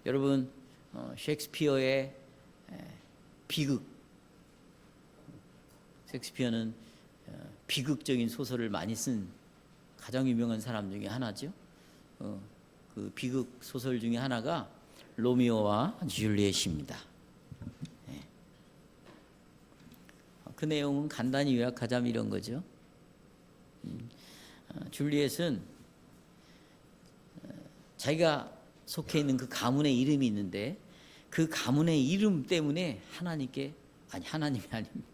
여러분 셰익스피어의 비극, 셰익스피어는 비극적인 소설을 많이 쓴 가장 유명한 사람 중에 하나죠. 그 비극 소설 중에 하나가 로미오와 줄리엣입니다. 그 내용은 간단히 요약하자면 이런 거죠. 줄리엣은 자기가 속해 있는 그 가문의 이름이 있는데 그 가문의 이름 때문에 하나님이 아닙니다.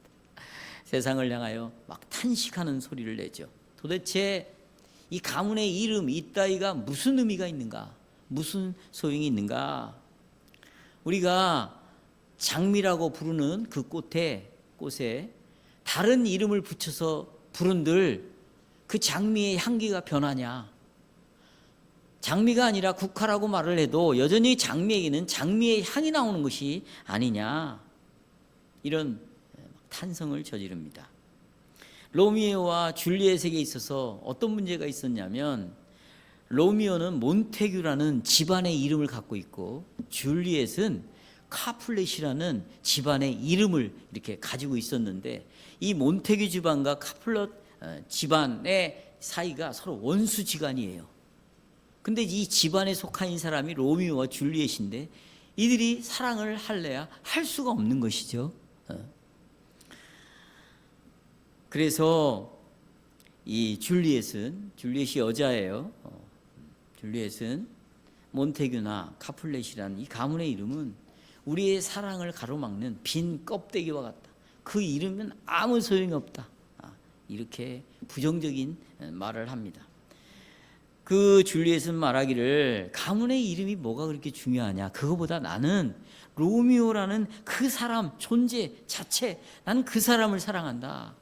세상을 향하여 막 탄식하는 소리를 내죠. 도대체 이 가문의 이름 이따위가 무슨 의미가 있는가? 무슨 소용이 있는가? 우리가 장미라고 부르는 그 꽃에 다른 이름을 붙여서 부른들 그 장미의 향기가 변하냐? 장미가 아니라 국화라고 말을 해도 여전히 장미에게는 장미의 향이 나오는 것이 아니냐? 이런 탄성을 저지릅니다. 로미오와 줄리엣에게 있어서 어떤 문제가 있었냐면 로미오는 몬테규라는 집안의 이름을 갖고 있고 줄리엣은 카플렛이라는 집안의 이름을 이렇게 가지고 있었는데 이 몬테규 집안과 카플렛 집안의 사이가 서로 원수지간이에요. 근데 이 집안에 속한 사람이 로미오와 줄리엣인데 이들이 사랑을 할래야 할 수가 없는 것이죠. 그래서 이 줄리엣이 여자예요. 줄리엣은 몬테규나 카플렛이라는 이 가문의 이름은 우리의 사랑을 가로막는 빈 껍데기와 같다. 그 이름은 아무 소용이 없다. 이렇게 부정적인 말을 합니다. 그 줄리엣은 말하기를 가문의 이름이 뭐가 그렇게 중요하냐. 그거보다 나는 로미오라는 그 사람 존재 자체, 나는 그 사람을 사랑한다.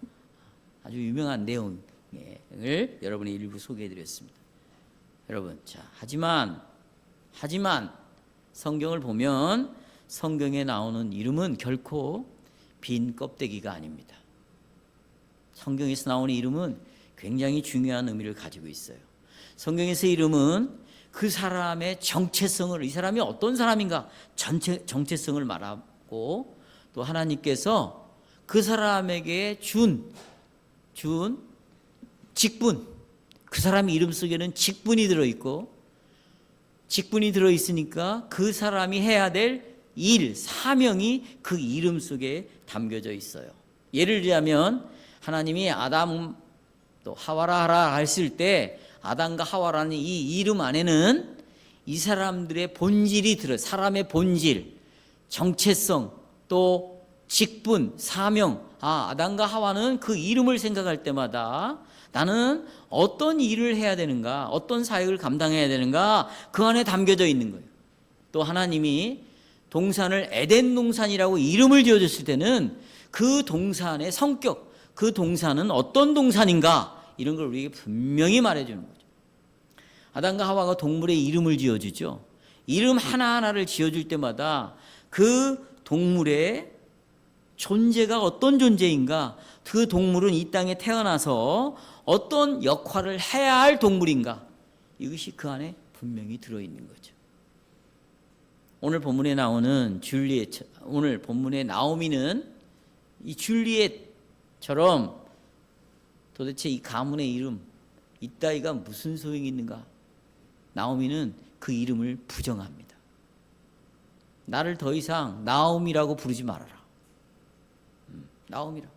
아주 유명한 내용을 여러분의 일부 소개해드렸습니다. 여러분, 하지만 성경을 보면 성경에 나오는 이름은 결코 빈 껍데기가 아닙니다. 성경에서 나오는 이름은 굉장히 중요한 의미를 가지고 있어요. 성경에서 이름은 그 사람의 정체성을, 이 사람이 어떤 사람인가 정체성을 말하고 또 하나님께서 그 사람에게 준 직분, 그 사람의 이름 속에는 직분이 들어있고 직분이 들어있으니까 그 사람이 해야 될 일, 사명이 그 이름 속에 담겨져 있어요. 예를 들자면 하나님이 아담 또 하와라 하라 했을 때 아담과 하와라는 이 이름 안에는 이 사람들의 본질이 들어요. 사람의 본질, 정체성, 또 직분, 사명. 아담과 하와는 그 이름을 생각할 때마다 나는 어떤 일을 해야 되는가, 어떤 사역을 감당해야 되는가, 그 안에 담겨져 있는 거예요. 또 하나님이 동산을 에덴 동산이라고 이름을 지어줬을 때는 그 동산의 성격, 그 동산은 어떤 동산인가, 이런 걸 우리에게 분명히 말해주는 거죠. 아담과 하와가 동물의 이름을 지어주죠. 이름 하나하나를 지어줄 때마다 그 동물의 존재가 어떤 존재인가, 그 동물은 이 땅에 태어나서 어떤 역할을 해야 할 동물인가, 이것이 그 안에 분명히 들어있는 거죠. 오늘 본문에 나오는 줄리엣, 오늘 본문의 나오미는 이 줄리엣처럼 도대체 이 가문의 이름 이따위가 무슨 소용이 있는가, 나오미는 그 이름을 부정합니다. 나를 더 이상 나오미라고 부르지 말아라. 나오미라,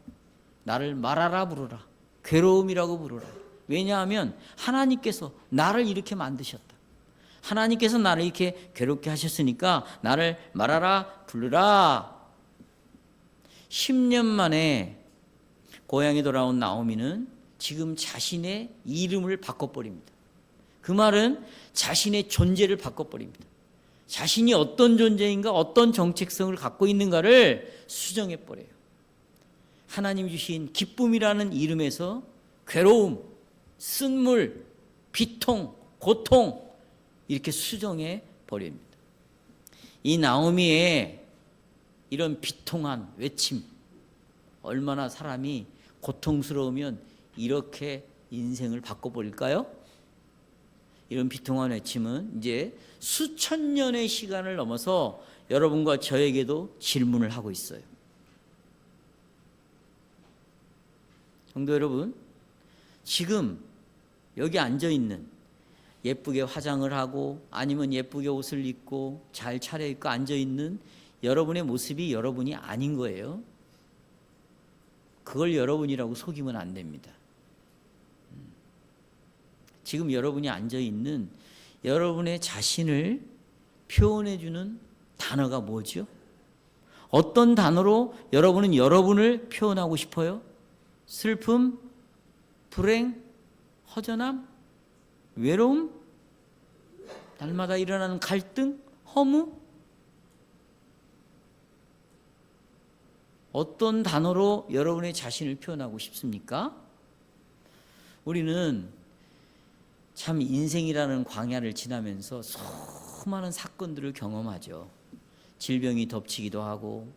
나를 마라라 부르라, 괴로움이라고 부르라. 왜냐하면 하나님께서 나를 이렇게 만드셨다. 하나님께서 나를 이렇게 괴롭게 하셨으니까 나를 마라라 부르라. 10년 만에 고향에 돌아온 나오미는 지금 자신의 이름을 바꿔버립니다. 그 말은 자신의 존재를 바꿔버립니다. 자신이 어떤 존재인가, 어떤 정체성을 갖고 있는가를 수정해버려요. 하나님 주신 기쁨이라는 이름에서 괴로움, 쓴물, 비통, 고통, 이렇게 수정해 버립니다. 이 나오미의 이런 비통한 외침, 얼마나 사람이 고통스러우면 이렇게 인생을 바꿔버릴까요? 이런 비통한 외침은 이제 수천 년의 시간을 넘어서 여러분과 저에게도 질문을 하고 있어요. 성도 여러분, 지금 여기 앉아 있는, 예쁘게 화장을 하고 아니면 예쁘게 옷을 입고 잘 차려입고 앉아 있는 여러분의 모습이 여러분이 아닌 거예요. 그걸 여러분이라고 속이면 안 됩니다. 지금 여러분이 앉아 있는 여러분의 자신을 표현해 주는 단어가 뭐죠? 어떤 단어로 여러분은 여러분을 표현하고 싶어요? 슬픔, 불행, 허전함, 외로움, 날마다 일어나는 갈등, 허무? 어떤 단어로 여러분의 자신을 표현하고 싶습니까? 우리는 참 인생이라는 광야를 지나면서 수많은 사건들을 경험하죠. 질병이 덮치기도 하고,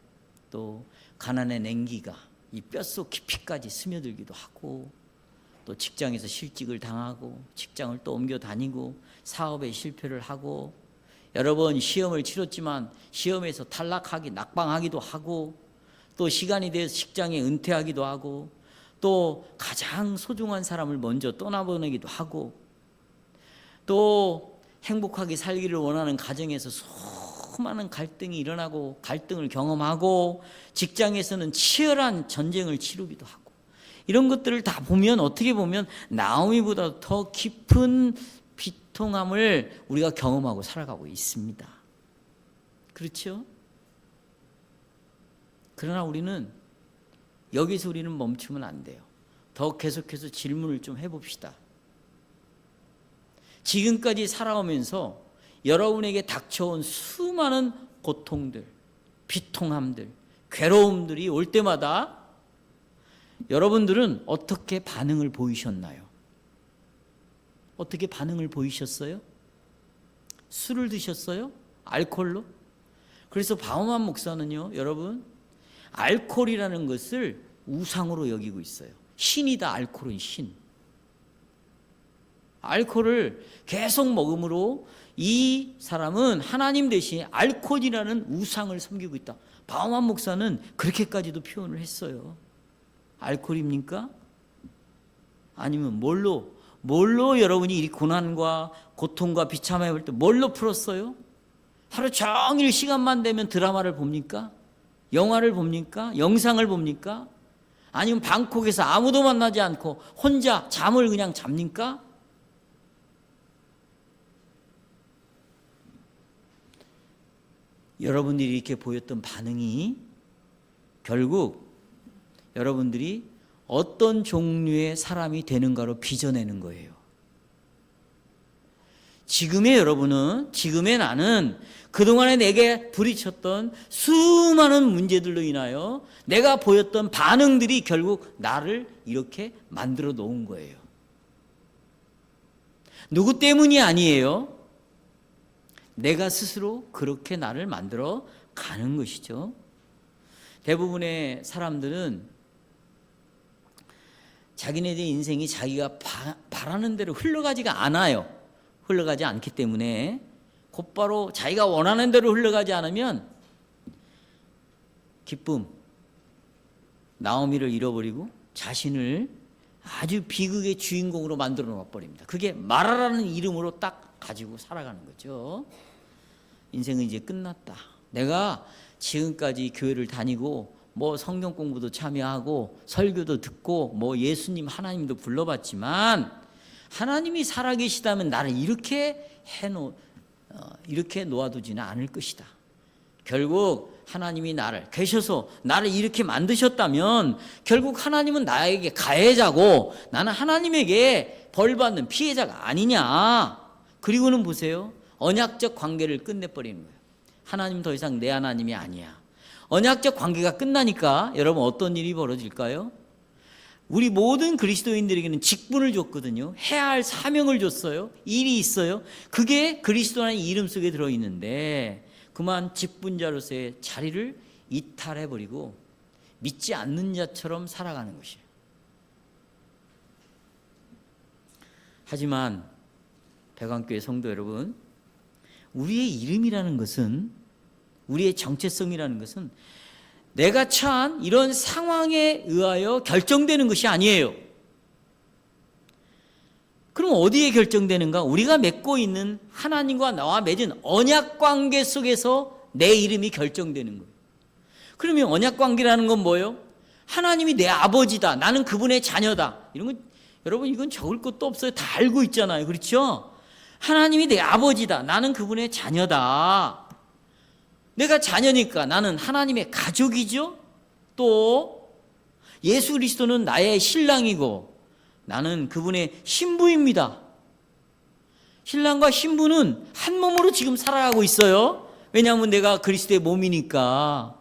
또 가난의 냉기가 이 뼛속 깊이까지 스며들기도 하고, 또 직장에서 실직을 당하고, 직장을 또 옮겨 다니고, 사업에 실패를 하고, 여러 번 시험을 치렀지만 시험에서 탈락하기, 낙방하기도 하고, 또 시간이 돼서 직장에 은퇴하기도 하고, 또 가장 소중한 사람을 먼저 떠나보내기도 하고, 또 행복하게 살기를 원하는 가정에서 수많은 갈등이 일어나고 갈등을 경험하고, 직장에서는 치열한 전쟁을 치르기도 하고, 이런 것들을 다 보면 어떻게 보면 나오미보다 더 깊은 비통함을 우리가 경험하고 살아가고 있습니다. 그렇죠? 그러나 우리는 여기서 우리는 멈추면 안 돼요. 더 계속해서 질문을 좀 해봅시다. 지금까지 살아오면서 여러분에게 닥쳐온 수많은 고통들, 비통함들, 괴로움들이 올 때마다 여러분들은 어떻게 반응을 보이셨나요? 어떻게 반응을 보이셨어요? 술을 드셨어요? 알코올로? 그래서 바우만 목사는요, 여러분, 알코올이라는 것을 우상으로 여기고 있어요. 신이다, 알코올은 신. 알코올을 계속 먹음으로 이 사람은 하나님 대신 알코올이라는 우상을 섬기고 있다. 바우만 목사는 그렇게까지도 표현을 했어요. 알코올입니까? 아니면 뭘로 여러분이 이 고난과 고통과 비참함을 볼 때 뭘로 풀었어요? 하루 종일 시간만 되면 드라마를 봅니까? 영화를 봅니까? 영상을 봅니까? 아니면 방콕에서 아무도 만나지 않고 혼자 잠을 그냥 잡니까? 여러분들이 이렇게 보였던 반응이 결국 여러분들이 어떤 종류의 사람이 되는가로 빚어내는 거예요. 지금의 여러분은, 지금의 나는 그동안에 내게 부딪혔던 수많은 문제들로 인하여 내가 보였던 반응들이 결국 나를 이렇게 만들어 놓은 거예요. 누구 때문이 아니에요. 내가 스스로 그렇게 나를 만들어 가는 것이죠. 대부분의 사람들은 자기네들 인생이 자기가 바라는 대로 흘러가지가 않아요. 흘러가지 않기 때문에 곧바로 자기가 원하는 대로 흘러가지 않으면 기쁨, 나오미를 잃어버리고 자신을 아주 비극의 주인공으로 만들어 놓아버립니다. 그게 마라라는 이름으로 딱 가지고 살아가는 거죠. 인생은 이제 끝났다. 내가 지금까지 교회를 다니고 뭐 성경 공부도 참여하고 설교도 듣고 뭐 예수님 하나님도 불러봤지만 하나님이 살아계시다면 나를 이렇게 이렇게 놓아두지는 않을 것이다. 결국 하나님이 나를 계셔서 나를 이렇게 만드셨다면 결국 하나님은 나에게 가해자고 나는 하나님에게 벌받는 피해자가 아니냐. 그리고는 보세요. 언약적 관계를 끝내버리는 거예요. 하나님 더 이상 내 하나님이 아니야. 언약적 관계가 끝나니까 여러분 어떤 일이 벌어질까요? 우리 모든 그리스도인들에게는 직분을 줬거든요. 해야 할 사명을 줬어요. 일이 있어요. 그게 그리스도라는 이름 속에 들어있는데 그만 직분자로서의 자리를 이탈해버리고 믿지 않는 자처럼 살아가는 것이에요. 하지만 백왕교회 성도 여러분, 우리의 이름이라는 것은, 우리의 정체성이라는 것은 내가 처한 이런 상황에 의하여 결정되는 것이 아니에요. 그럼 어디에 결정되는가? 우리가 맺고 있는 하나님과 나와 맺은 언약 관계 속에서 내 이름이 결정되는 거예요. 그러면 언약 관계라는 건 뭐예요? 하나님이 내 아버지다, 나는 그분의 자녀다, 이런 건 여러분 이건 적을 것도 없어요. 다 알고 있잖아요. 그렇죠? 하나님이 내 아버지다, 나는 그분의 자녀다. 내가 자녀니까 나는 하나님의 가족이죠. 또 예수 그리스도는 나의 신랑이고 나는 그분의 신부입니다. 신랑과 신부는 한 몸으로 지금 살아가고 있어요. 왜냐하면 내가 그리스도의 몸이니까.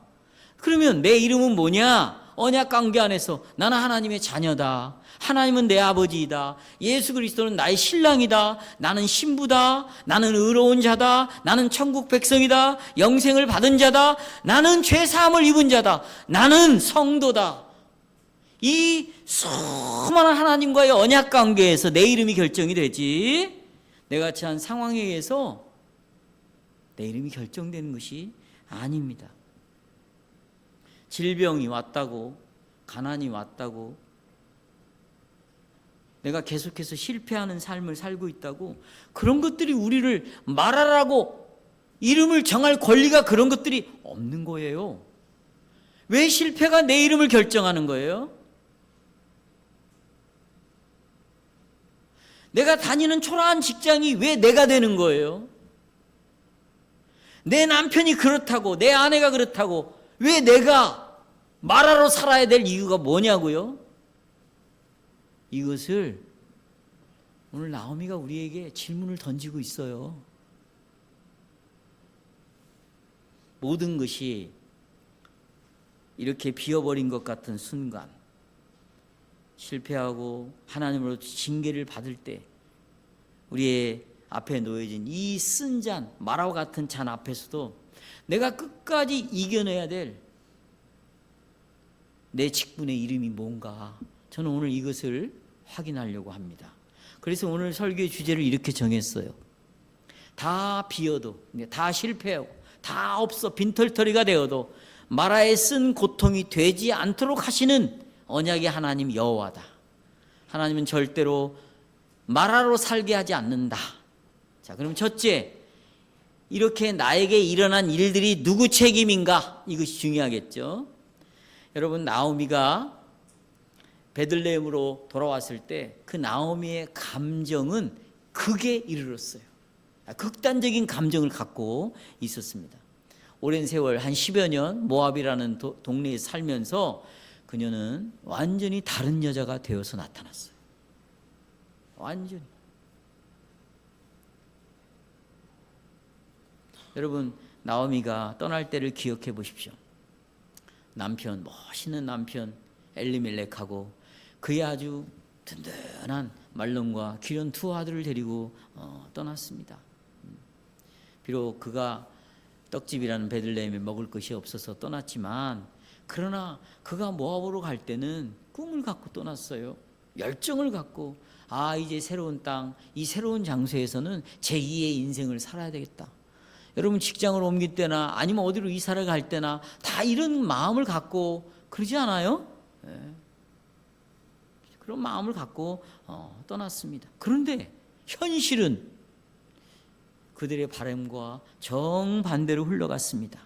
그러면 내 이름은 뭐냐? 언약 관계 안에서 나는 하나님의 자녀다, 하나님은 내 아버지이다, 예수 그리스도는 나의 신랑이다, 나는 신부다, 나는 의로운 자다, 나는 천국 백성이다, 영생을 받은 자다, 나는 죄사함을 입은 자다, 나는 성도다. 이 수많은 하나님과의 언약 관계에서 내 이름이 결정이 되지, 내가 처한 상황에 의해서 내 이름이 결정되는 것이 아닙니다. 질병이 왔다고, 가난이 왔다고, 내가 계속해서 실패하는 삶을 살고 있다고, 그런 것들이 우리를 말하라고 이름을 정할 권리가 그런 것들이 없는 거예요. 왜 실패가 내 이름을 결정하는 거예요? 내가 다니는 초라한 직장이 왜 내가 되는 거예요? 내 남편이 그렇다고, 내 아내가 그렇다고 왜 내가 말하러 살아야 될 이유가 뭐냐고요? 이것을 오늘 나오미가 우리에게 질문을 던지고 있어요. 모든 것이 이렇게 비어버린 것 같은 순간, 실패하고 하나님으로부터 징계를 받을 때 우리의 앞에 놓여진 이 쓴 잔, 마라와 같은 잔 앞에서도 내가 끝까지 이겨내야 될 내 직분의 이름이 뭔가, 저는 오늘 이것을 확인하려고 합니다. 그래서 오늘 설교의 주제를 이렇게 정했어요. 다 비어도, 다 실패하고, 다 없어 빈털터리가 되어도 마라에 쓴 고통이 되지 않도록 하시는 언약의 하나님 여호와다. 하나님은 절대로 마라로 살게 하지 않는다. 자, 그럼 첫째, 이렇게 나에게 일어난 일들이 누구 책임인가? 이것이 중요하겠죠. 여러분, 나오미가 베들레헴으로 돌아왔을 때 그 나오미의 감정은 극에 이르렀어요. 극단적인 감정을 갖고 있었습니다. 오랜 세월, 한 10여 년 모압이라는 동네에 살면서 그녀는 완전히 다른 여자가 되어서 나타났어요. 완전히. 여러분, 나오미가 떠날 때를 기억해 보십시오. 남편, 멋있는 남편 엘리멜렉하고 그의 아주 든든한 말론과 귀한 두 아들을 데리고 떠났습니다. 비록 그가 떡집이라는 베들레헴에 먹을 것이 없어서 떠났지만, 그러나 그가 모압으로 갈 때는 꿈을 갖고 떠났어요. 열정을 갖고, 이제 새로운 땅, 이 새로운 장소에서는 제2의 인생을 살아야 되겠다. 여러분, 직장을 옮길 때나 아니면 어디로 이사를 갈 때나 다 이런 마음을 갖고 그러지 않아요? 네. 그런 마음을 갖고 떠났습니다. 그런데 현실은 그들의 바람과 정반대로 흘러갔습니다.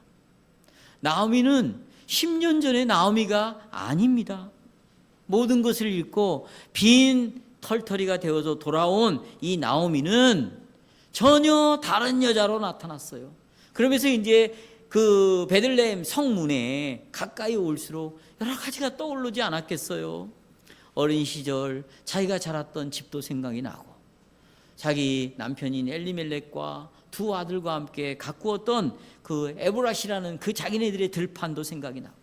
나오미는 10년 전의 나오미가 아닙니다. 모든 것을 잃고 빈 털터리가 되어서 돌아온 이 나오미는 전혀 다른 여자로 나타났어요. 그러면서 이제 그 베들레헴 성문에 가까이 올수록 여러 가지가 떠오르지 않았겠어요. 어린 시절 자기가 자랐던 집도 생각이 나고, 자기 남편인 엘리멜렉과 두 아들과 함께 가꾸었던 그 에브라시라는 그 자기네들의 들판도 생각이 나고,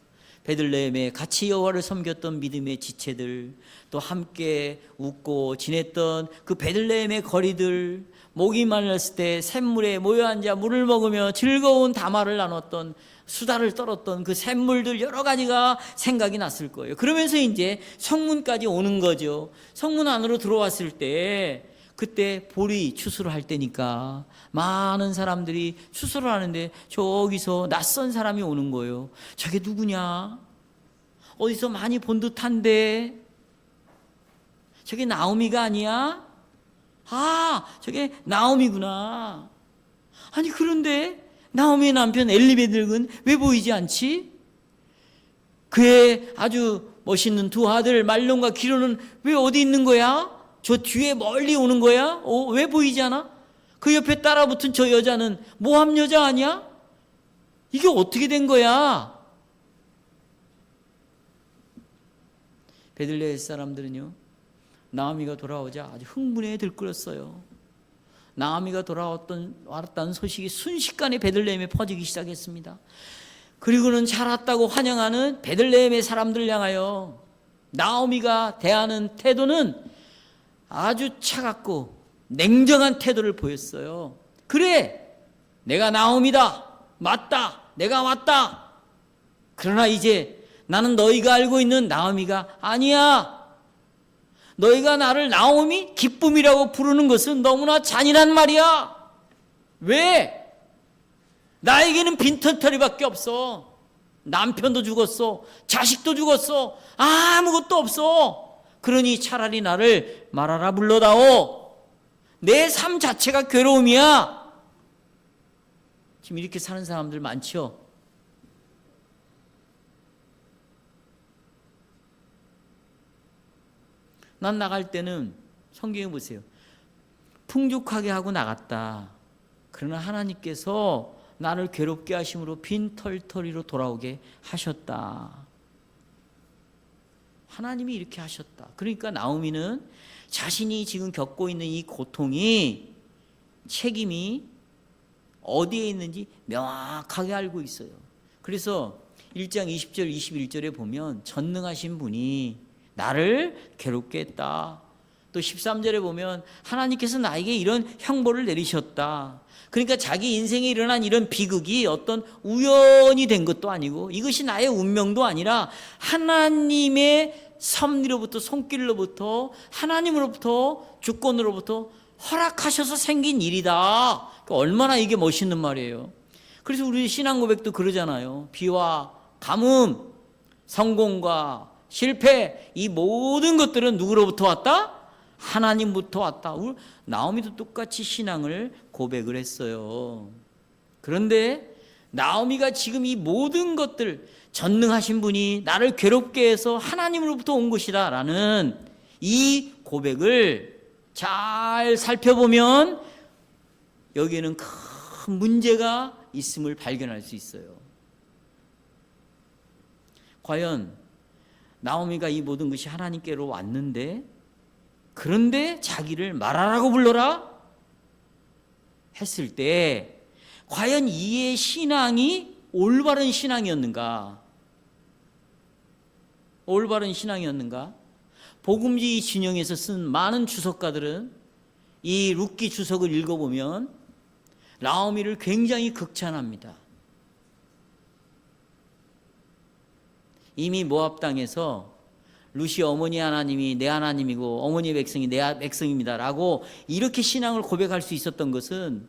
베들레헴에 같이 여호와를 섬겼던 믿음의 지체들, 또 함께 웃고 지냈던 그 베들레헴의 거리들, 목이 말랐을 때 샘물에 모여 앉아 물을 먹으며 즐거운 담화를 나눴던, 수다를 떨었던 그 샘물들 여러 가지가 생각이 났을 거예요. 그러면서 이제 성문까지 오는 거죠. 성문 안으로 들어왔을 때 그때 보리 추수를 할 때니까 많은 사람들이 추수를 하는데 저기서 낯선 사람이 오는 거예요. 저게 누구냐? 어디서 많이 본 듯한데 저게 나오미가 아니야? 아, 저게 나오미구나. 아니 그런데 나오미의 남편 엘리멜렉은 왜 보이지 않지? 그의 아주 멋있는 두 아들 말론과 기론은 왜 어디 있는 거야? 저 뒤에 멀리 오는 거야? 왜 보이지 않아? 그 옆에 따라붙은 저 여자는 모함 여자 아니야? 이게 어떻게 된 거야? 베들레헴 사람들은요, 나오미가 돌아오자 아주 흥분에 들끓었어요. 나오미가 왔다는 소식이 순식간에 베들레헴에 퍼지기 시작했습니다. 그리고는 잘 왔다고 환영하는 베들레헴의 사람들을 향하여 나오미가 대하는 태도는 아주 차갑고 냉정한 태도를 보였어요. 그래, 내가 나오미다. 맞다. 내가 왔다. 그러나 이제 나는 너희가 알고 있는 나오미가 아니야. 너희가 나를 나오미 기쁨이라고 부르는 것은 너무나 잔인한 말이야. 왜? 나에게는 빈털터리밖에 없어. 남편도 죽었어. 자식도 죽었어. 아무것도 없어. 그러니 차라리 나를 말하라 불러다오. 내 삶 자체가 괴로움이야. 지금 이렇게 사는 사람들 많죠. 난 나갈 때는 성경에 보세요. 풍족하게 하고 나갔다. 그러나 하나님께서 나를 괴롭게 하심으로 빈털터리로 돌아오게 하셨다. 하나님이 이렇게 하셨다. 그러니까 나오미는 자신이 지금 겪고 있는 이 고통이, 책임이 어디에 있는지 명확하게 알고 있어요. 그래서 1장 20절 21절에 보면 전능하신 분이 나를 괴롭게 했다. 또 13절에 보면 하나님께서 나에게 이런 형벌을 내리셨다. 그러니까 자기 인생에 일어난 이런 비극이 어떤 우연이 된 것도 아니고 이것이 나의 운명도 아니라 하나님의 섭리로부터, 손길로부터, 하나님으로부터, 주권으로부터 허락하셔서 생긴 일이다. 얼마나 이게 멋있는 말이에요. 그래서 우리 신앙 고백도 그러잖아요. 비와 가뭄, 성공과 실패, 이 모든 것들은 누구로부터 왔다? 하나님부터 왔다. 우리 나오미도 똑같이 신앙을 고백을 했어요. 그런데 나오미가 지금 이 모든 것들, 전능하신 분이 나를 괴롭게 해서 하나님으로부터 온 것이다 라는 이 고백을 잘 살펴보면 여기에는 큰 문제가 있음을 발견할 수 있어요. 과연 나오미가 이 모든 것이 하나님께로 왔는데, 그런데 자기를 말하라고 불러라 했을 때 과연 이의 신앙이 올바른 신앙이었는가? 올바른 신앙이었는가? 복음지 진영에서 쓴 많은 주석가들은 이 룻기 주석을 읽어보면 나오미를 굉장히 극찬합니다. 이미 모압 땅에서 룻이 어머니 하나님이 내 하나님이고 어머니 백성이 내 백성입니다라고 이렇게 신앙을 고백할 수 있었던 것은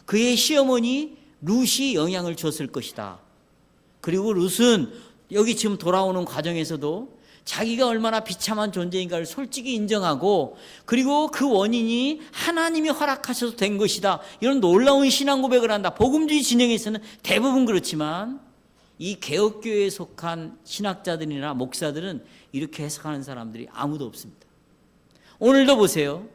그의 시어머니 룻이 영향을 줬을 것이다. 그리고 룻은 여기 지금 돌아오는 과정에서도 자기가 얼마나 비참한 존재인가를 솔직히 인정하고, 그리고 그 원인이 하나님이 허락하셔서 된 것이다. 이런 놀라운 신앙 고백을 한다. 복음주의 진영에서는 대부분 그렇지만 이 개혁교회에 속한 신학자들이나 목사들은 이렇게 해석하는 사람들이 아무도 없습니다. 오늘도 보세요.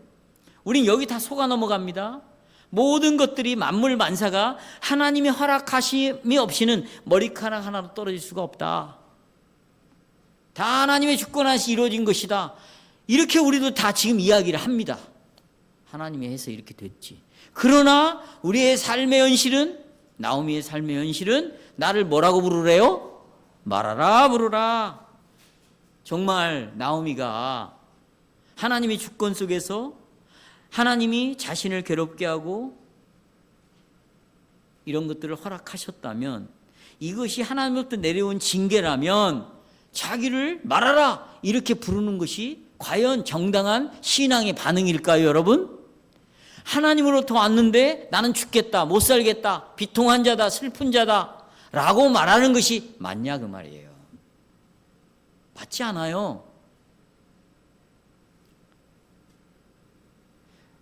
우린 여기 다 속아 넘어갑니다. 모든 것들이 만물 만사가 하나님의 허락하심이 없이는 머리카락 하나로 떨어질 수가 없다. 다 하나님의 주권 하시 이루어진 것이다. 이렇게 우리도 다 지금 이야기를 합니다. 하나님이 해서 이렇게 됐지. 그러나 우리의 삶의 현실은, 나오미의 삶의 현실은 나를 뭐라고 부르래요? 말하라 부르라. 정말 나오미가 하나님의 주권 속에서 하나님이 자신을 괴롭게 하고 이런 것들을 허락하셨다면, 이것이 하나님으로부터 내려온 징계라면 자기를 말하라 이렇게 부르는 것이 과연 정당한 신앙의 반응일까요, 여러분? 하나님으로부터 왔는데 나는 죽겠다, 못 살겠다, 비통한 자다, 슬픈 자다 라고 말하는 것이 맞냐 그 말이에요. 맞지 않아요.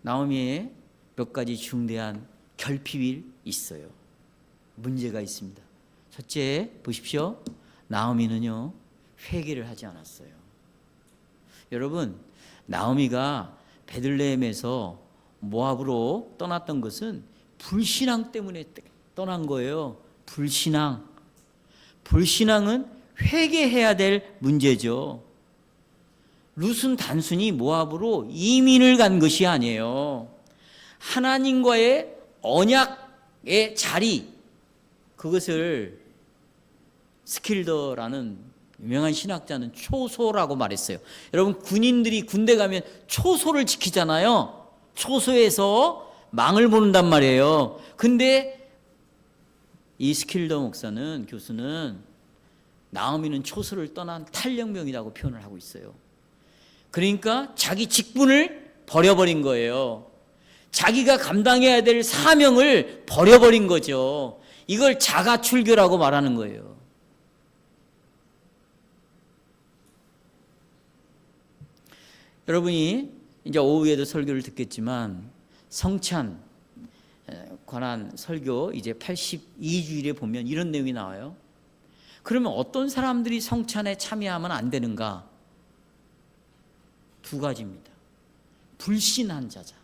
나오미의 몇 가지 중대한 결핍이 있어요. 문제가 있습니다. 첫째 보십시오. 나오미는요 회개를 하지 않았어요. 여러분, 나오미가 베들레헴에서 모압으로 떠났던 것은 불신앙 때문에 떠난 거예요. 불신앙은 회개해야 될 문제죠. 룻은 단순히 모압으로 이민을 간 것이 아니에요. 하나님과의 언약의 자리, 그것을 스킬더라는 유명한 신학자는 초소라고 말했어요. 여러분, 군인들이 군대 가면 초소를 지키잖아요. 초소에서 망을 보는단 말이에요. 근데 이 스킬더 교수는 나오미는 초소를 떠난 탈영병이라고 표현을 하고 있어요. 그러니까 자기 직분을 버려버린 거예요. 자기가 감당해야 될 사명을 버려버린 거죠. 이걸 자가출교라고 말하는 거예요. 여러분이 이제 오후에도 설교를 듣겠지만 성찬 관한 설교 이제 82주일에 보면 이런 내용이 나와요. 그러면 어떤 사람들이 성찬에 참여하면 안 되는가? 두 가지입니다. 불신한 자자,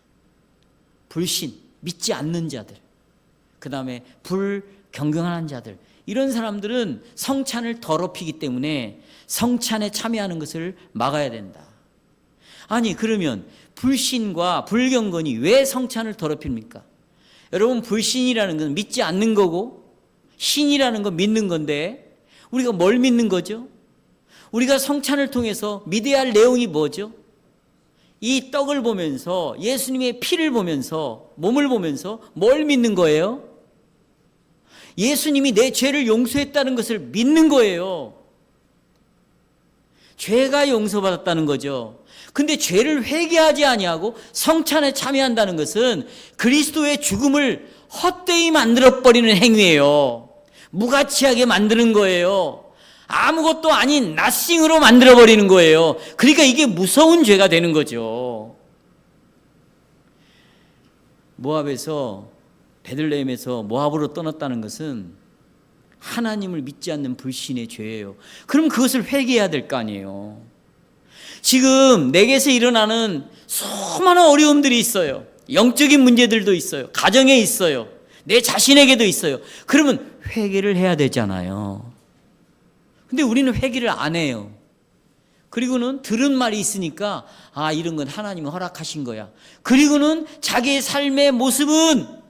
믿지 않는 자들, 그 다음에 불경건한 자들, 이런 사람들은 성찬을 더럽히기 때문에 성찬에 참여하는 것을 막아야 된다. 아니, 그러면 불신과 불경건이 왜 성찬을 더럽힙니까? 여러분, 불신이라는 건 믿지 않는 거고 신이라는 건 믿는 건데 우리가 뭘 믿는 거죠? 우리가 성찬을 통해서 믿어야 할 내용이 뭐죠? 이 떡을 보면서, 예수님의 피를 보면서, 몸을 보면서 뭘 믿는 거예요? 예수님이 내 죄를 용서했다는 것을 믿는 거예요. 죄가 용서받았다는 거죠. 근데 죄를 회개하지 아니하고 성찬에 참여한다는 것은 그리스도의 죽음을 헛되이 만들어버리는 행위예요. 무가치하게 만드는 거예요. 아무것도 아닌 나싱으로 만들어버리는 거예요. 그러니까 이게 무서운 죄가 되는 거죠. 베들레헴에서 모압으로 떠났다는 것은 하나님을 믿지 않는 불신의 죄예요. 그럼 그것을 회개해야 될 거 아니에요. 지금 내게서 일어나는 수많은 어려움들이 있어요. 영적인 문제들도 있어요. 가정에 있어요. 내 자신에게도 있어요. 그러면 회개를 해야 되잖아요. 근데 우리는 회개를 안 해요. 그리고는 들은 말이 있으니까 이런 건 하나님이 허락하신 거야. 그리고는 자기의 삶의 모습은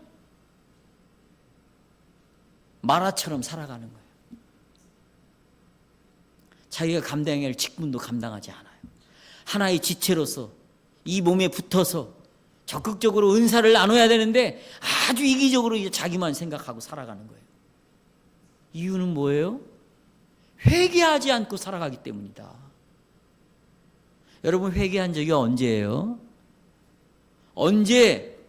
마라처럼 살아가는 거예요. 자기가 감당해야 할 직분도 감당하지 않아요. 하나의 지체로서 이 몸에 붙어서 적극적으로 은사를 나눠야 되는데 아주 이기적으로 자기만 생각하고 살아가는 거예요. 이유는 뭐예요? 회개하지 않고 살아가기 때문이다. 여러분, 회개한 적이 언제예요? 언제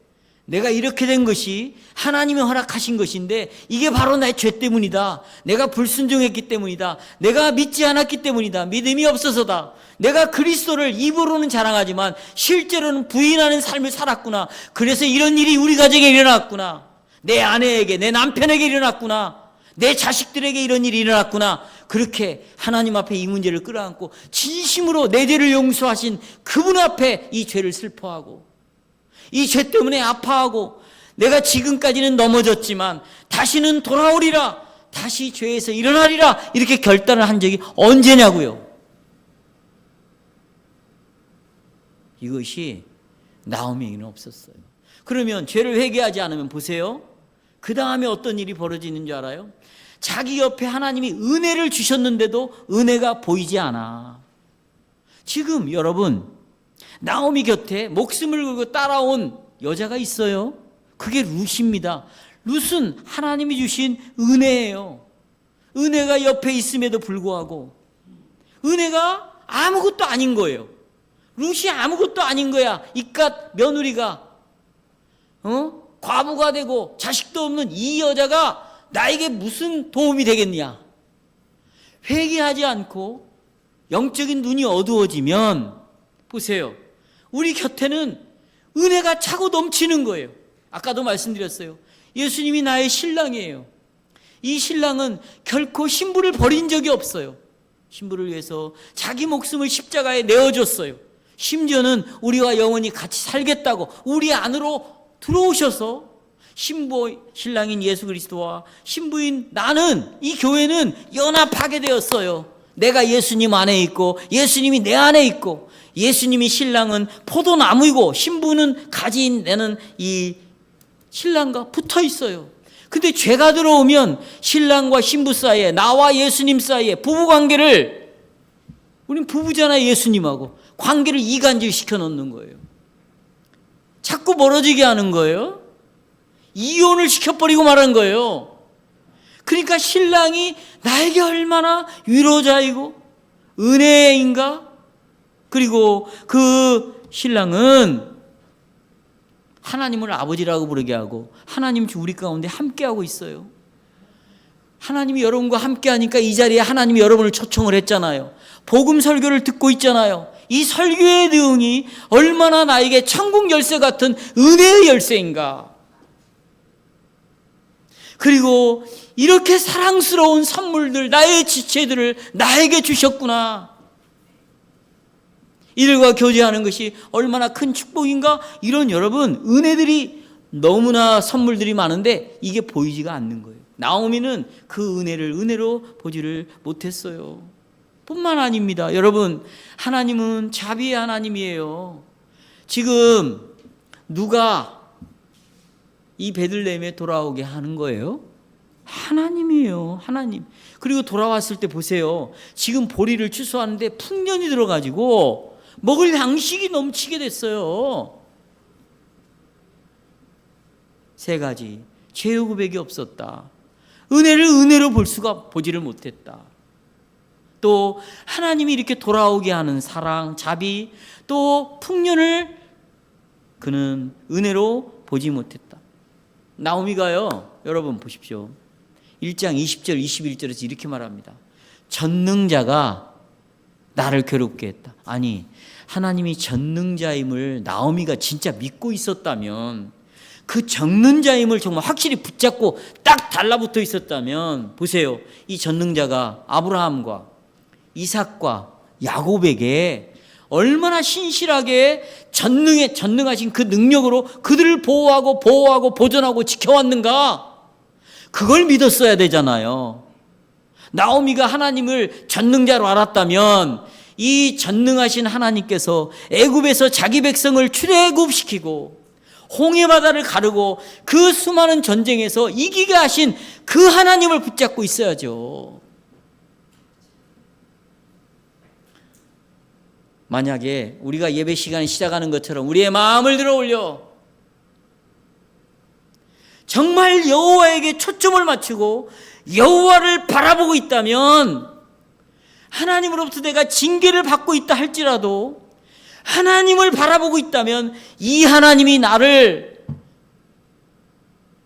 내가 이렇게 된 것이 하나님이 허락하신 것인데 이게 바로 나의 죄 때문이다. 내가 불순종했기 때문이다. 내가 믿지 않았기 때문이다. 믿음이 없어서다. 내가 그리스도를 입으로는 자랑하지만 실제로는 부인하는 삶을 살았구나. 그래서 이런 일이 우리 가정에 일어났구나. 내 아내에게, 내 남편에게 일어났구나. 내 자식들에게 이런 일이 일어났구나. 그렇게 하나님 앞에 이 문제를 끌어안고 진심으로 내 죄를 용서하신 그분 앞에 이 죄를 슬퍼하고 이 죄 때문에 아파하고 내가 지금까지는 넘어졌지만 다시는 돌아오리라, 다시 죄에서 일어나리라, 이렇게 결단을 한 적이 언제냐고요. 이것이 나오미에게는 없었어요. 그러면 죄를 회개하지 않으면 보세요. 그 다음에 어떤 일이 벌어지는 줄 알아요? 자기 옆에 하나님이 은혜를 주셨는데도 은혜가 보이지 않아. 지금 여러분, 나오미 곁에 목숨을 걸고 따라온 여자가 있어요. 그게 룻입니다. 룻은 하나님이 주신 은혜예요. 은혜가 옆에 있음에도 불구하고 은혜가 아무것도 아닌 거예요. 룻이 아무것도 아닌 거야. 이깟 며느리가. 과부가 되고 자식도 없는 이 여자가 나에게 무슨 도움이 되겠냐? 회개하지 않고 영적인 눈이 어두워지면 보세요. 우리 곁에는 은혜가 차고 넘치는 거예요. 아까도 말씀드렸어요. 예수님이 나의 신랑이에요. 이 신랑은 결코 신부를 버린 적이 없어요. 신부를 위해서 자기 목숨을 십자가에 내어줬어요. 심지어는 우리와 영원히 같이 살겠다고 우리 안으로 들어오셔서 신부 신랑인 예수 그리스도와 신부인 나는, 이 교회는 연합하게 되었어요. 내가 예수님 안에 있고 예수님이 내 안에 있고, 예수님이 신랑은 포도나무이고 신부는 가지인 내는 이 신랑과 붙어 있어요. 근데 죄가 들어오면 신랑과 신부 사이에, 나와 예수님 사이에 부부관계를, 우린 부부잖아요. 예수님하고 관계를 이간질 시켜놓는 거예요. 자꾸 멀어지게 하는 거예요. 이혼을 시켜버리고 말한 거예요. 그러니까 신랑이 나에게 얼마나 위로자이고 은혜인가? 그리고 그 신랑은 하나님을 아버지라고 부르게 하고 하나님 우리 가운데 함께하고 있어요. 하나님이 여러분과 함께하니까 이 자리에 하나님이 여러분을 초청을 했잖아요. 복음 설교를 듣고 있잖아요. 이 설교의 내용이 얼마나 나에게 천국 열쇠 같은 은혜의 열쇠인가. 그리고 이렇게 사랑스러운 선물들, 나의 지체들을 나에게 주셨구나. 이들과 교제하는 것이 얼마나 큰 축복인가. 이런 여러분 은혜들이 너무나 선물들이 많은데 이게 보이지가 않는 거예요. 나오미는 그 은혜를 은혜로 보지를 못했어요. 뿐만 아닙니다. 여러분, 하나님은 자비의 하나님이에요. 지금 누가 이 베들레헴에 돌아오게 하는 거예요? 하나님이에요. 하나님. 그리고 돌아왔을 때 보세요. 지금 보리를 추수하는데 풍년이 들어가지고 먹을 양식이 넘치게 됐어요. 세 가지. 죄의 고백이 없었다. 은혜를 은혜로 보지를 못했다. 또 하나님이 이렇게 돌아오게 하는 사랑, 자비, 또 풍년을 그는 은혜로 보지 못했다. 나오미가요, 여러분 보십시오. 1장 20절 21절에서 이렇게 말합니다. 전능자가 나를 괴롭게 했다. 아니, 하나님이 전능자임을 나오미가 진짜 믿고 있었다면, 그 전능자임을 정말 확실히 붙잡고 딱 달라붙어 있었다면, 보세요. 이 전능자가 아브라함과 이삭과 야곱에게 얼마나 신실하게 전능하신 그 능력으로 그들을 보호하고 보존하고 지켜왔는가. 그걸 믿었어야 되잖아요. 나오미가 하나님을 전능자로 알았다면 이 전능하신 하나님께서 애굽에서 자기 백성을 출애굽시키고 홍해바다를 가르고 그 수많은 전쟁에서 이기게 하신 그 하나님을 붙잡고 있어야죠. 만약에 우리가 예배 시간이 시작하는 것처럼 우리의 마음을 들어 올려 정말 여호와에게 초점을 맞추고 여호와를 바라보고 있다면, 하나님으로부터 내가 징계를 받고 있다 할지라도 하나님을 바라보고 있다면 이 하나님이 나를,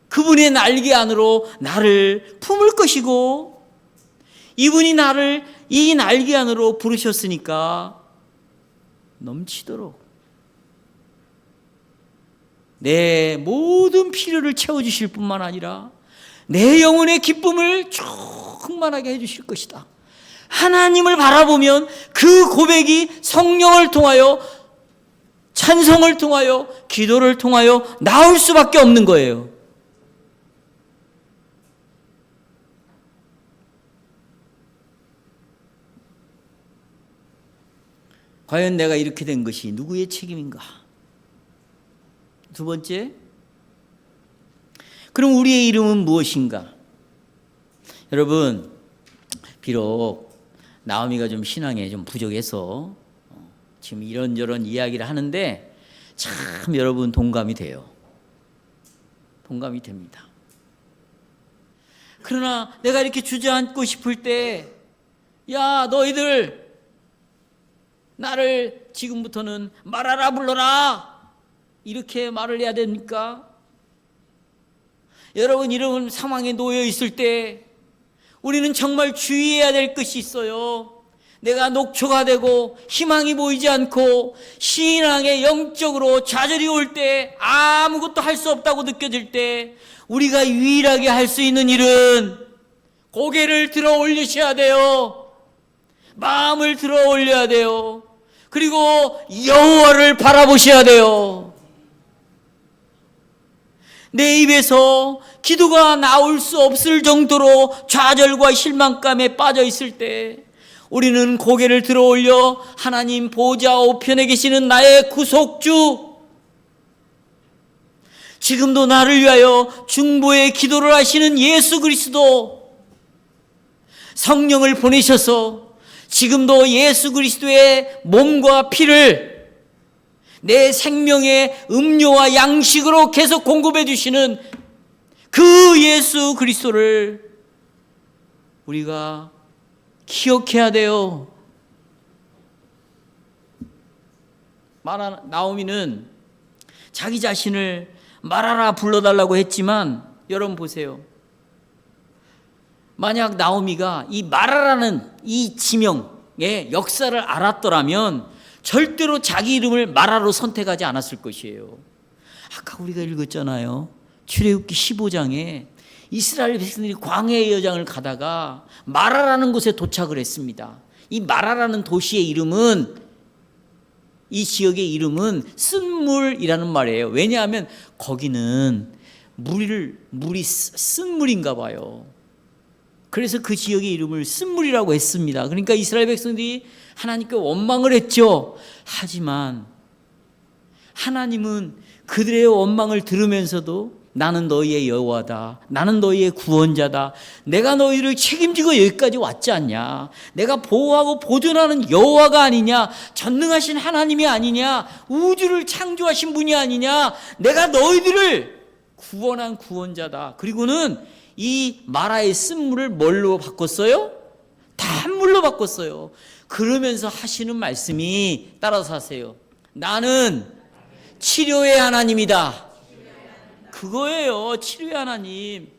그분의 날개 안으로 나를 품을 것이고, 이분이 나를 이 날개 안으로 부르셨으니까 넘치도록 내 모든 필요를 채워주실 뿐만 아니라 내 영혼의 기쁨을 충만하게 해주실 것이다. 하나님을 바라보면 그 고백이 성령을 통하여, 찬송을 통하여, 기도를 통하여 나올 수밖에 없는 거예요. 과연 내가 이렇게 된 것이 누구의 책임인가? 두 번째, 그럼 우리의 이름은 무엇인가? 여러분, 비록 나오미가 좀 신앙에 좀 부족해서 지금 이런저런 이야기를 하는데 참 여러분 동감이 돼요. 동감이 됩니다. 그러나 내가 이렇게 주저앉고 싶을 때, 야, 너희들 나를 지금부터는 말하라 불러라, 이렇게 말을 해야 됩니까? 여러분, 이런 상황에 놓여 있을 때 우리는 정말 주의해야 될 것이 있어요. 내가 녹초가 되고 희망이 보이지 않고 신앙의 영적으로 좌절이 올 때, 아무것도 할 수 없다고 느껴질 때 우리가 유일하게 할 수 있는 일은 고개를 들어 올리셔야 돼요. 마음을 들어 올려야 돼요. 그리고 여호와를 바라보셔야 돼요. 내 입에서 기도가 나올 수 없을 정도로 좌절과 실망감에 빠져 있을 때 우리는 고개를 들어 올려 하나님 보좌 우편에 계시는 나의 구속주, 지금도 나를 위하여 중보의 기도를 하시는 예수 그리스도, 성령을 보내셔서 지금도 예수 그리스도의 몸과 피를 내 생명의 음료와 양식으로 계속 공급해 주시는 그 예수 그리스도를 우리가 기억해야 돼요. 나오미는 자기 자신을 말하라 불러달라고 했지만, 여러분 보세요. 만약 나오미가 이 말하라는 이 지명의 역사를 알았더라면 절대로 자기 이름을 마라로 선택하지 않았을 것이에요. 아까 우리가 읽었잖아요. 출애굽기 15장에 이스라엘 백성들이 광야의 여정을 가다가 마라라는 곳에 도착을 했습니다. 이 마라라는 도시의 이름은, 이 지역의 이름은 쓴물이라는 말이에요. 왜냐하면 거기는 물이 쓴 물인가 봐요. 그래서 그 지역의 이름을 쓴물이라고 했습니다. 그러니까 이스라엘 백성들이 하나님께 원망을 했죠. 하지만 하나님은 그들의 원망을 들으면서도 나는 너희의 여호와다, 나는 너희의 구원자다, 내가 너희를 책임지고 여기까지 왔지 않냐, 내가 보호하고 보존하는 여호와가 아니냐, 전능하신 하나님이 아니냐, 우주를 창조하신 분이 아니냐, 내가 너희들을 구원한 구원자다. 그리고는 이 마라의 쓴물을 뭘로 바꿨어요? 단물로 바꿨어요. 그러면서 하시는 말씀이, 따라서 하세요. 나는 치료의 하나님이다. 그거예요. 치료의 하나님.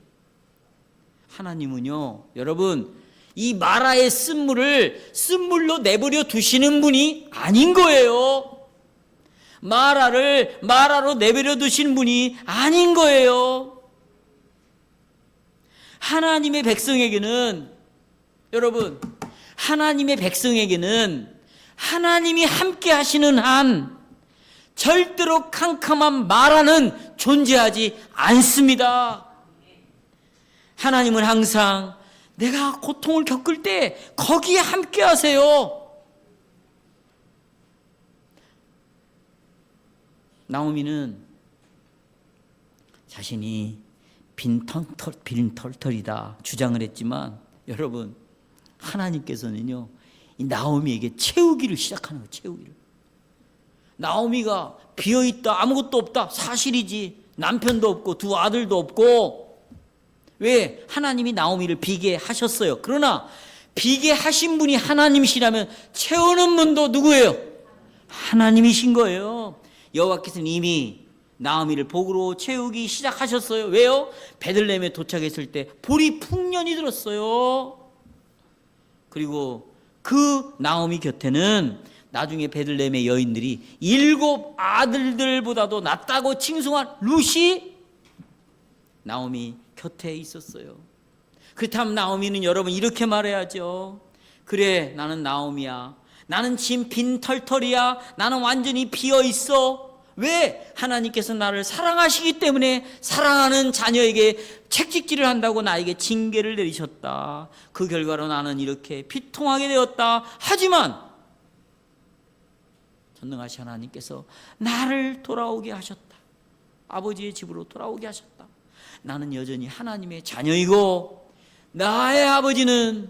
하나님은요, 여러분, 이 마라의 쓴물을 쓴물로 내버려 두시는 분이 아닌 거예요. 마라로 내버려 두시는 분이 아닌 거예요. 하나님의 백성에게는, 여러분, 하나님의 백성에게는 하나님이 함께 하시는 한 절대로 캄캄한 마라는 존재하지 않습니다. 하나님은 항상 내가 고통을 겪을 때 거기에 함께 하세요. 나오미는 자신이 빈 털털이다 주장을 했지만, 여러분, 하나님께서는요, 이 나오미에게 채우기를 시작하는 거예요. 채우기를. 나오미가 비어있다, 아무것도 없다, 사실이지. 남편도 없고 두 아들도 없고. 왜? 하나님이 나오미를 비게 하셨어요. 그러나 비게 하신 분이 하나님이시라면 채우는 분도 누구예요? 하나님이신 거예요. 여호와께서는 이미 나오미를 복으로 채우기 시작하셨어요. 왜요? 베들레헴에 도착했을 때 보리 풍년이 들었어요. 그리고 그 나오미 곁에는 나중에 베들레헴의 여인들이 7 아들들보다도 낫다고 칭송한 룻이 나오미 곁에 있었어요. 그렇다면 나오미는, 여러분, 이렇게 말해야죠. 그래, 나는 나오미야. 나는 지금 빈 털털이야. 나는 완전히 비어 있어. 왜? 하나님께서 나를 사랑하시기 때문에 사랑하는 자녀에게 책짓기를 한다고 나에게 징계를 내리셨다. 그 결과로 나는 이렇게 비통하게 되었다. 하지만 전능하신 하나님께서 나를 돌아오게 하셨다. 아버지의 집으로 돌아오게 하셨다. 나는 여전히 하나님의 자녀이고, 나의 아버지는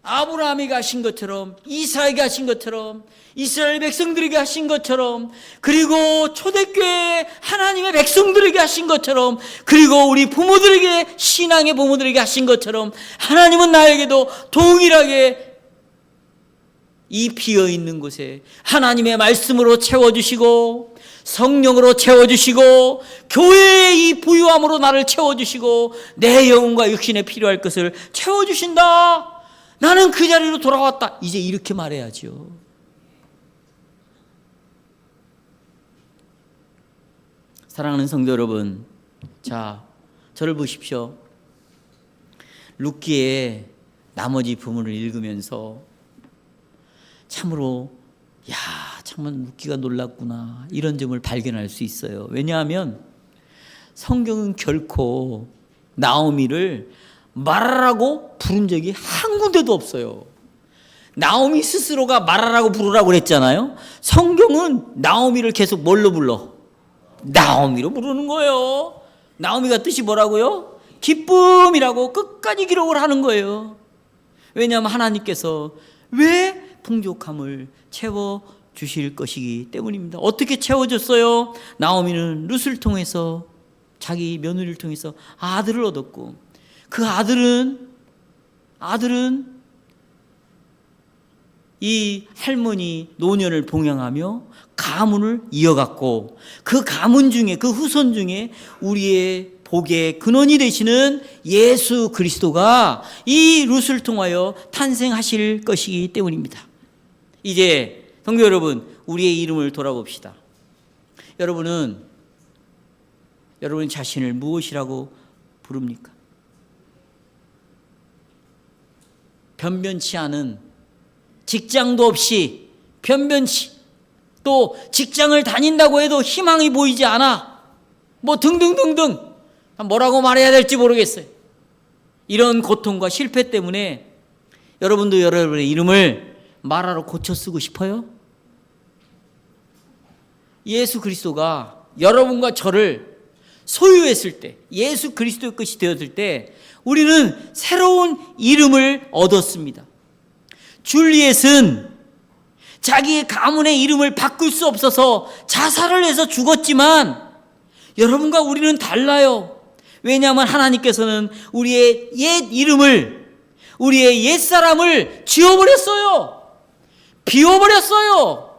아브라함에게 하신 것처럼, 이삭에게 하신 것처럼, 이스라엘 백성들에게 하신 것처럼, 그리고 초대교회 하나님의 백성들에게 하신 것처럼, 그리고 우리 부모들에게, 신앙의 부모들에게 하신 것처럼, 하나님은 나에게도 동일하게 이 비어있는 곳에 하나님의 말씀으로 채워주시고 성령으로 채워주시고 교회의 이 부유함으로 나를 채워주시고 내 영혼과 육신에 필요할 것을 채워주신다. 나는 그 자리로 돌아왔다. 이제 이렇게 말해야죠. 사랑하는 성도 여러분, 자, 저를 보십시오. 룻기의 나머지 부분을 읽으면서 참으로 정말 룻기가 놀랍구나 이런 점을 발견할 수 있어요. 왜냐하면 성경은 결코 나오미를 말하라고 부른 적이 한 군데도 없어요. 나오미 스스로가 말하라고 부르라고 그랬잖아요. 성경은 나오미를 계속 뭘로 불러? 나오미로 부르는 거예요. 나오미가 뜻이 뭐라고요? 기쁨이라고 끝까지 기록을 하는 거예요. 왜냐하면 하나님께서 왜 풍족함을 채워주실 것이기 때문입니다. 어떻게 채워줬어요? 나오미는 룻을 통해서 자기 며느리를 통해서 아들을 얻었고 그 아들은 이 할머니 노년을 봉양하며 가문을 이어갔고 그 가문 중에 그 후손 중에 우리의 복의 근원이 되시는 예수 그리스도가 이 룻을 통하여 탄생하실 것이기 때문입니다. 이제 성도 여러분, 우리의 이름을 돌아봅시다. 여러분은 여러분 자신을 무엇이라고 부릅니까? 변변치 않은, 직장도 없이 변변치, 또 직장을 다닌다고 해도 희망이 보이지 않아, 뭐 등등등등 뭐라고 말해야 될지 모르겠어요. 이런 고통과 실패 때문에 여러분도 여러분의 이름을 마라로 고쳐 쓰고 싶어요? 예수 그리스도가 여러분과 저를 소유했을 때, 예수 그리스도의 것이 되었을 때 우리는 새로운 이름을 얻었습니다. 줄리엣은 자기의 가문의 이름을 바꿀 수 없어서 자살을 해서 죽었지만 여러분과 우리는 달라요. 왜냐하면 하나님께서는 우리의 옛 이름을, 우리의 옛 사람을 지워버렸어요. 비워버렸어요.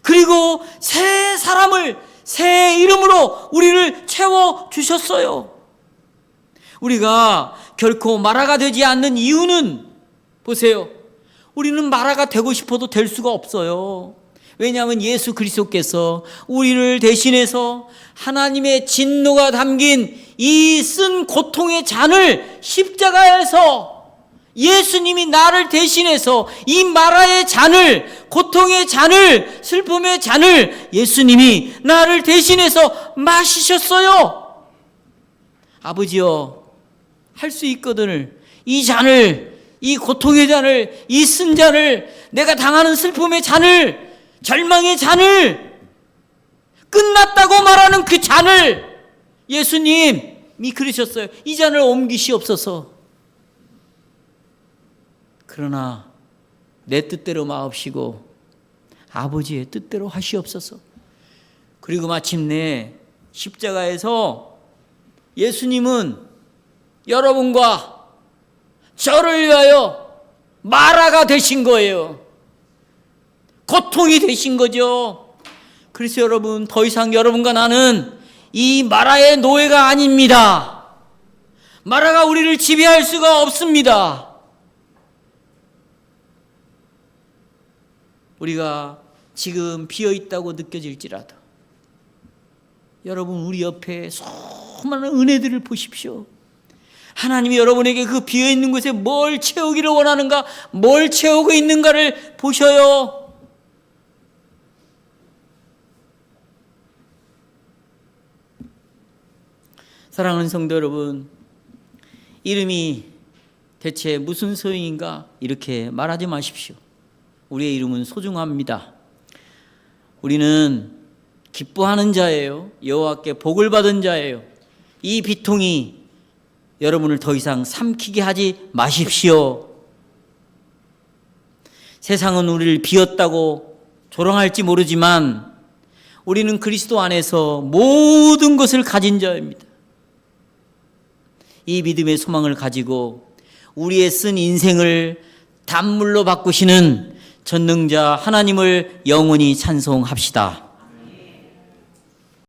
그리고 새 사람을, 새 이름으로 우리를 채워주셨어요. 우리가 결코 마라가 되지 않는 이유는 보세요. 우리는 마라가 되고 싶어도 될 수가 없어요. 왜냐하면 예수 그리스도께서 우리를 대신해서 하나님의 진노가 담긴 이 쓴 고통의 잔을 십자가에서 예수님이 나를 대신해서 이 마라의 잔을, 고통의 잔을, 슬픔의 잔을 예수님이 나를 대신해서 마시셨어요. 아버지여, 할 수 있거든을, 이 잔을, 이 고통의 잔을, 이 쓴 잔을, 내가 당하는 슬픔의 잔을, 절망의 잔을, 끝났다고 말하는 그 잔을 예수님이 그러셨어요. 이 잔을 옮기시옵소서. 그러나 내 뜻대로 마옵시고 아버지의 뜻대로 하시옵소서. 그리고 마침내 십자가에서 예수님은 여러분과 저를 위하여 마라가 되신 거예요. 고통이 되신 거죠. 그래서 여러분, 더 이상 여러분과 나는 이 마라의 노예가 아닙니다. 마라가 우리를 지배할 수가 없습니다. 우리가 지금 비어있다고 느껴질지라도 여러분, 우리 옆에 수많은 은혜들을 보십시오. 하나님이 여러분에게 그 비어있는 곳에 뭘 채우기를 원하는가, 뭘 채우고 있는가를 보셔요. 사랑하는 성도 여러분, 이름이 대체 무슨 소용인가 이렇게 말하지 마십시오. 우리의 이름은 소중합니다. 우리는 기뻐하는 자예요. 여호와께 복을 받은 자예요. 이 비통이 여러분을 더 이상 삼키게 하지 마십시오. 세상은 우리를 비었다고 조롱할지 모르지만 우리는 그리스도 안에서 모든 것을 가진 자입니다. 이 믿음의 소망을 가지고 우리의 쓴 인생을 단물로 바꾸시는 전능자 하나님을 영원히 찬송합시다.